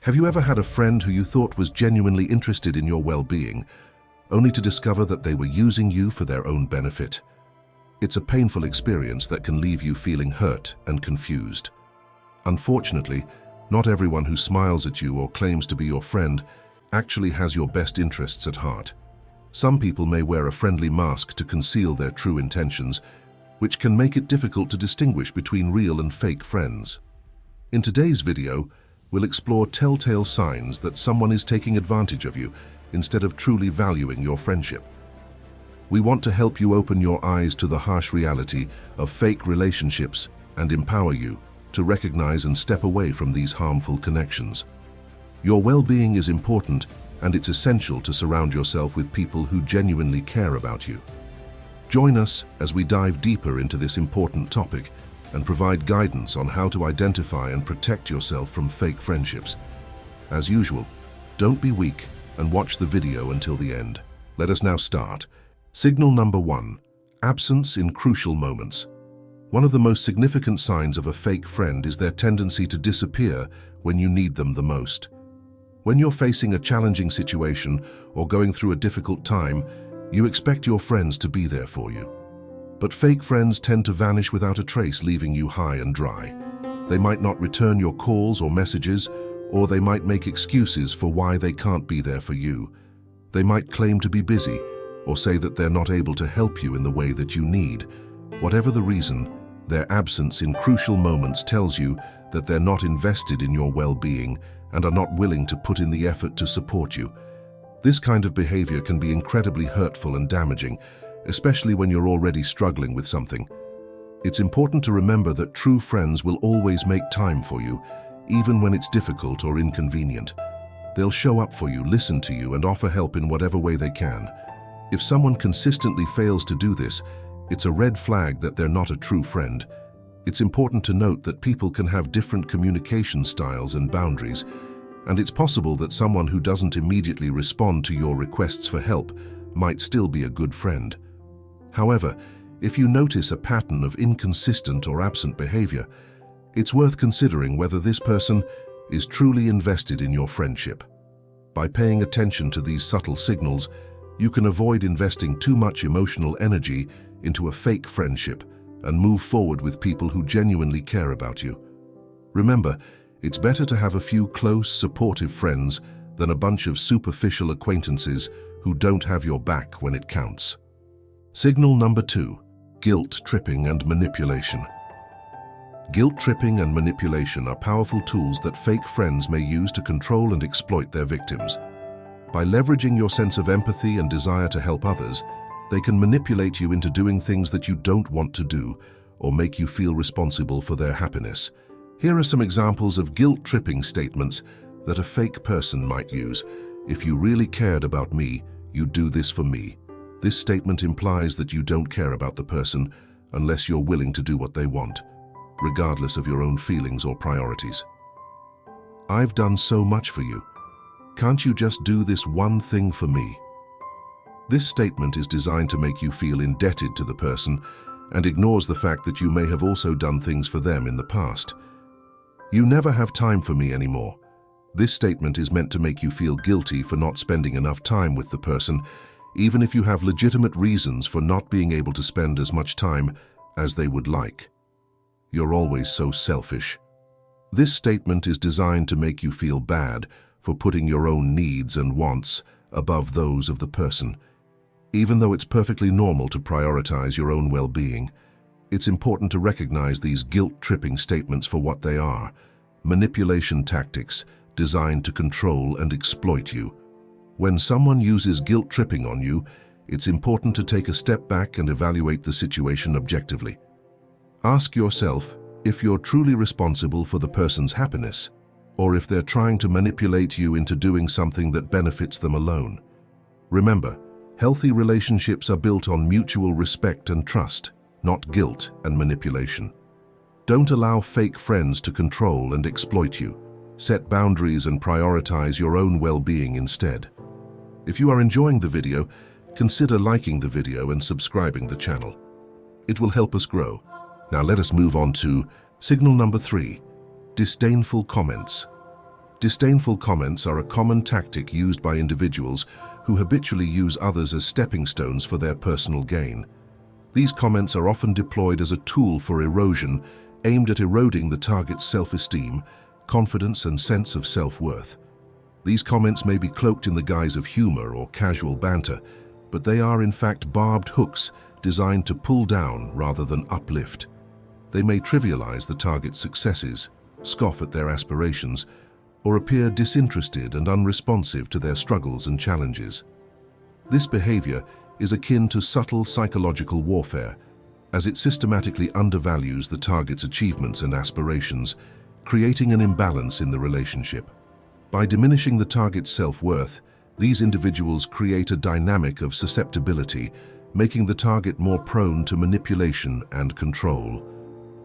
Have you ever had a friend who you thought was genuinely interested in your well-being, only to discover that they were using you for their own benefit? It's a painful experience that can leave you feeling hurt and confused. Unfortunately, not everyone who smiles at you or claims to be your friend actually has your best interests at heart. Some people may wear a friendly mask to conceal their true intentions, which can make it difficult to distinguish between real and fake friends. In today's video, we'll explore telltale signs that someone is taking advantage of you instead of truly valuing your friendship. We want to help you open your eyes to the harsh reality of fake relationships and empower you to recognize and step away from these harmful connections. Your well-being is important, and it's essential to surround yourself with people who genuinely care about you. Join us as we dive deeper into this important topic and provide guidance on how to identify and protect yourself from fake friendships. As usual, don't be weak and watch the video until the end. Let us now start. Signal number 1. Absence in crucial moments. One of the most significant signs of a fake friend is their tendency to disappear when you need them the most. When you're facing a challenging situation or going through a difficult time, you expect your friends to be there for you. But fake friends tend to vanish without a trace, leaving you high and dry. They might not return your calls or messages, or they might make excuses for why they can't be there for you. They might claim to be busy, or say that they're not able to help you in the way that you need. Whatever the reason, their absence in crucial moments tells you that they're not invested in your well-being and are not willing to put in the effort to support you. This kind of behavior can be incredibly hurtful and damaging, especially when you're already struggling with something. It's important to remember that true friends will always make time for you, even when it's difficult or inconvenient. They'll show up for you, listen to you, and offer help in whatever way they can. If someone consistently fails to do this, it's a red flag that they're not a true friend. It's important to note that people can have different communication styles and boundaries, and it's possible that someone who doesn't immediately respond to your requests for help might still be a good friend. However, if you notice a pattern of inconsistent or absent behavior, it's worth considering whether this person is truly invested in your friendship. By paying attention to these subtle signals, you can avoid investing too much emotional energy into a fake friendship and move forward with people who genuinely care about you. Remember, it's better to have a few close, supportive friends than a bunch of superficial acquaintances who don't have your back when it counts. Signal number 2. Guilt tripping and manipulation. Guilt tripping and manipulation are powerful tools that fake friends may use to control and exploit their victims. By leveraging your sense of empathy and desire to help others, they can manipulate you into doing things that you don't want to do or make you feel responsible for their happiness. Here are some examples of guilt-tripping statements that a fake person might use. If you really cared about me, you'd do this for me. This statement implies that you don't care about the person unless you're willing to do what they want, regardless of your own feelings or priorities. I've done so much for you. Can't you just do this one thing for me? This statement is designed to make you feel indebted to the person and ignores the fact that you may have also done things for them in the past. You never have time for me anymore. This statement is meant to make you feel guilty for not spending enough time with the person, even if you have legitimate reasons for not being able to spend as much time as they would like. You're always so selfish. This statement is designed to make you feel bad for putting your own needs and wants above those of the person. Even though it's perfectly normal to prioritize your own well-being, it's important to recognize these guilt-tripping statements for what they are: manipulation tactics designed to control and exploit you. When someone uses guilt-tripping on you, it's important to take a step back and evaluate the situation objectively. Ask yourself if you're truly responsible for the person's happiness, or if they're trying to manipulate you into doing something that benefits them alone. Remember, healthy relationships are built on mutual respect and trust, not guilt and manipulation. Don't allow fake friends to control and exploit you. Set boundaries and prioritize your own well-being instead. If you are enjoying the video, consider liking the video and subscribing the channel. It will help us grow. Now let us move on to signal number 3, disdainful comments. Disdainful comments are a common tactic used by individuals who habitually use others as stepping stones for their personal gain. These comments are often deployed as a tool for erosion, aimed at eroding the target's self-esteem, confidence, and sense of self-worth. These comments may be cloaked in the guise of humor or casual banter, but they are in fact barbed hooks designed to pull down rather than uplift. They may trivialize the target's successes, scoff at their aspirations, or appear disinterested and unresponsive to their struggles and challenges. This behavior is akin to subtle psychological warfare, as it systematically undervalues the target's achievements and aspirations, creating an imbalance in the relationship. By diminishing the target's self-worth, these individuals create a dynamic of susceptibility, making the target more prone to manipulation and control.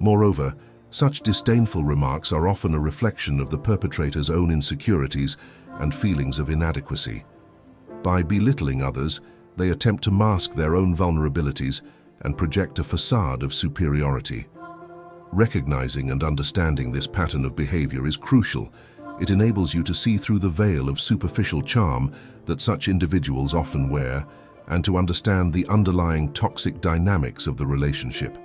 Moreover, such disdainful remarks are often a reflection of the perpetrator's own insecurities and feelings of inadequacy. By belittling others, they attempt to mask their own vulnerabilities and project a facade of superiority. Recognizing and understanding this pattern of behavior is crucial. It enables you to see through the veil of superficial charm that such individuals often wear, and to understand the underlying toxic dynamics of the relationship.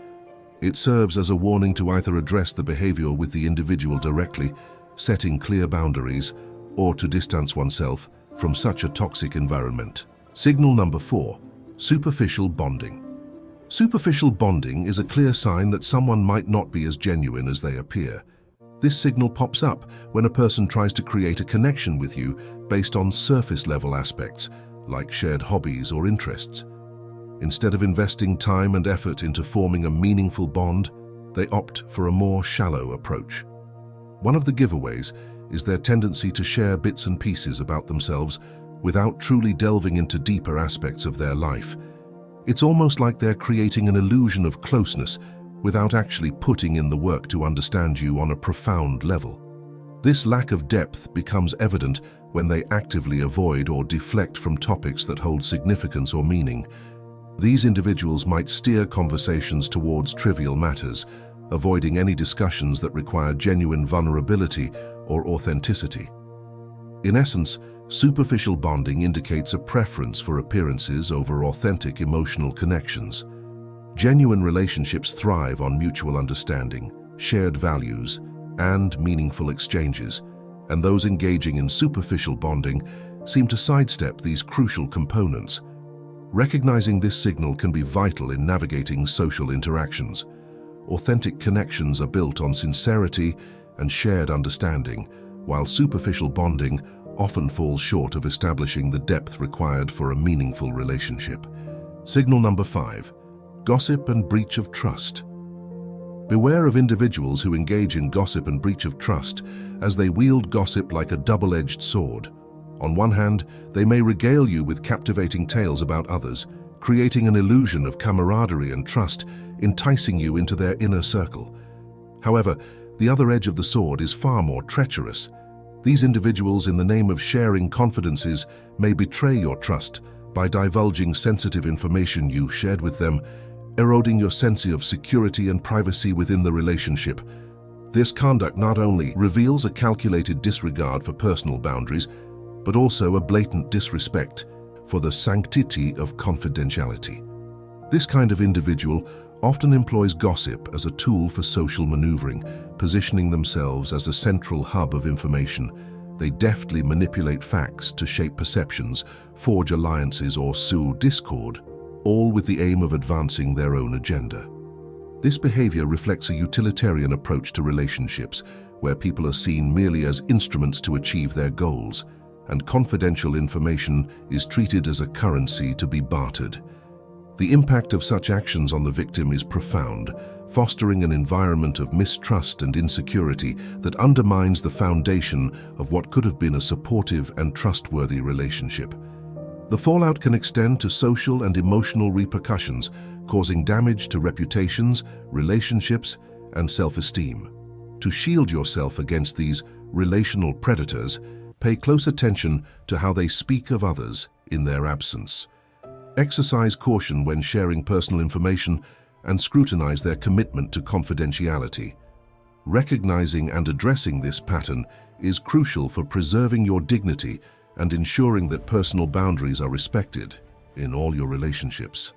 It serves as a warning to either address the behavior with the individual directly, setting clear boundaries, or to distance oneself from such a toxic environment. Signal number 4, superficial bonding. Superficial bonding is a clear sign that someone might not be as genuine as they appear. This signal pops up when a person tries to create a connection with you based on surface-level aspects, like shared hobbies or interests. Instead of investing time and effort into forming a meaningful bond, they opt for a more shallow approach. One of the giveaways is their tendency to share bits and pieces about themselves without truly delving into deeper aspects of their life. It's almost like they're creating an illusion of closeness without actually putting in the work to understand you on a profound level. This lack of depth becomes evident when they actively avoid or deflect from topics that hold significance or meaning. These individuals might steer conversations towards trivial matters, avoiding any discussions that require genuine vulnerability or authenticity. In essence, superficial bonding indicates a preference for appearances over authentic emotional connections. Genuine relationships thrive on mutual understanding, shared values, and meaningful exchanges, and those engaging in superficial bonding seem to sidestep these crucial components. Recognizing this signal can be vital in navigating social interactions. Authentic connections are built on sincerity and shared understanding, while superficial bonding often falls short of establishing the depth required for a meaningful relationship. Signal number 5, gossip and breach of trust. Beware of individuals who engage in gossip and breach of trust, as they wield gossip like a double-edged sword. On one hand, they may regale you with captivating tales about others, creating an illusion of camaraderie and trust, enticing you into their inner circle. However, the other edge of the sword is far more treacherous. These individuals, in the name of sharing confidences, may betray your trust by divulging sensitive information you shared with them, eroding your sense of security and privacy within the relationship. This conduct not only reveals a calculated disregard for personal boundaries, but also a blatant disrespect for the sanctity of confidentiality. This kind of individual often employs gossip as a tool for social maneuvering, positioning themselves as a central hub of information. They deftly manipulate facts to shape perceptions, forge alliances, or sow discord, all with the aim of advancing their own agenda. This behavior reflects a utilitarian approach to relationships, where people are seen merely as instruments to achieve their goals, and confidential information is treated as a currency to be bartered. The impact of such actions on the victim is profound, fostering an environment of mistrust and insecurity that undermines the foundation of what could have been a supportive and trustworthy relationship. The fallout can extend to social and emotional repercussions, causing damage to reputations, relationships, and self-esteem. To shield yourself against these relational predators, pay close attention to how they speak of others in their absence. Exercise caution when sharing personal information and scrutinize their commitment to confidentiality. Recognizing and addressing this pattern is crucial for preserving your dignity and ensuring that personal boundaries are respected in all your relationships.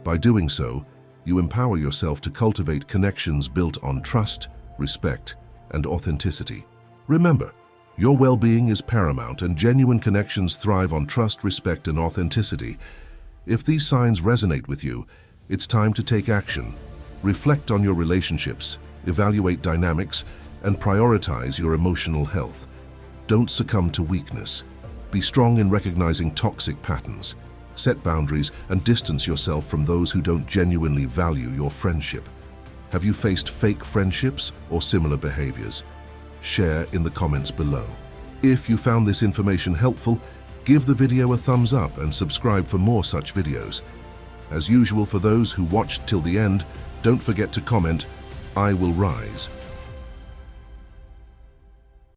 By doing so, you empower yourself to cultivate connections built on trust, respect, and authenticity. Remember, your well-being is paramount, and genuine connections thrive on trust, respect, and authenticity. If these signs resonate with you, it's time to take action. Reflect on your relationships, evaluate dynamics, and prioritize your emotional health. Don't succumb to weakness. Be strong in recognizing toxic patterns. Set boundaries and distance yourself from those who don't genuinely value your friendship. Have you faced fake friendships or similar behaviors? Share in the comments below. If you found this information helpful, give the video a thumbs up and subscribe for more such videos. As usual, for those who watched till the end, don't forget to comment, "I will rise."